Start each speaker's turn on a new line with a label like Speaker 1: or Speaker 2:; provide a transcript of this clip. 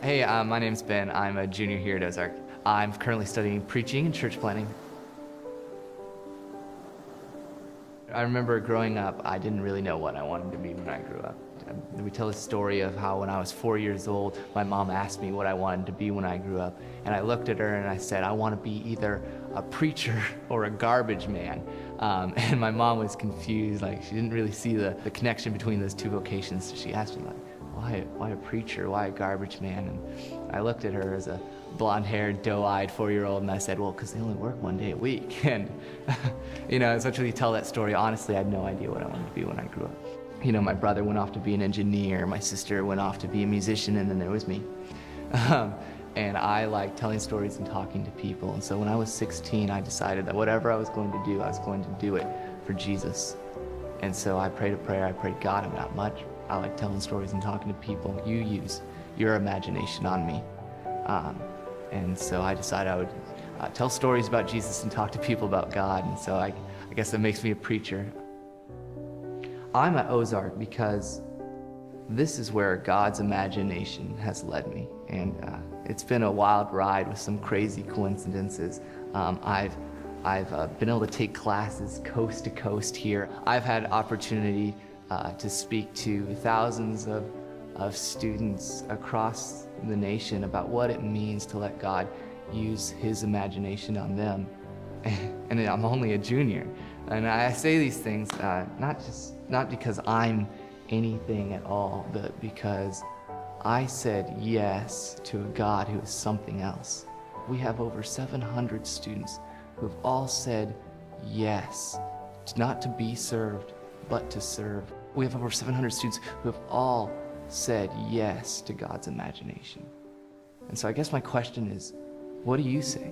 Speaker 1: Hey, my name's Ben. I'm a junior here at Ozark. I'm currently studying preaching and church planting. I remember growing up, I didn't really know what I wanted to be when I grew up. We tell a story of how when I was 4 years old, my mom asked me what I wanted to be when I grew up. And I looked at her and I said, I want to be either a preacher or a garbage man. And my mom was confused, like she didn't really see the connection between those two vocations. So she asked me, like, why a preacher, why a garbage man? And I looked at her as a blonde-haired, doe-eyed 4-year-old and I said, well, because they only work one day a week. And you know, essentially tell that story, honestly, I had no idea what I wanted to be when I grew up. You know, my brother went off to be an engineer, my sister went off to be a musician, and then there was me. And I like telling stories and talking to people. And so when I was 16, I decided that whatever I was going to do, I was going to do it for Jesus. And so I prayed a prayer. I prayed, God, I'm not much. I like telling stories and talking to people. You use your imagination on me. And so I decided I would tell stories about Jesus and talk to people about God. And so I guess that makes me a preacher. I'm at Ozark because this is where God's imagination has led me. And it's been a wild ride with some crazy coincidences. I've been able to take classes coast to coast here. I've had opportunity to speak to thousands of students across the nation about what it means to let God use His imagination on them. And I'm only a junior. And I say these things not because I'm anything at all, but because I said yes to a God who is something else. We have over 700 students who have all said yes, not to be served, but to serve. We have over 700 students who have all said yes to God's imagination. And so I guess my question is, what do you say?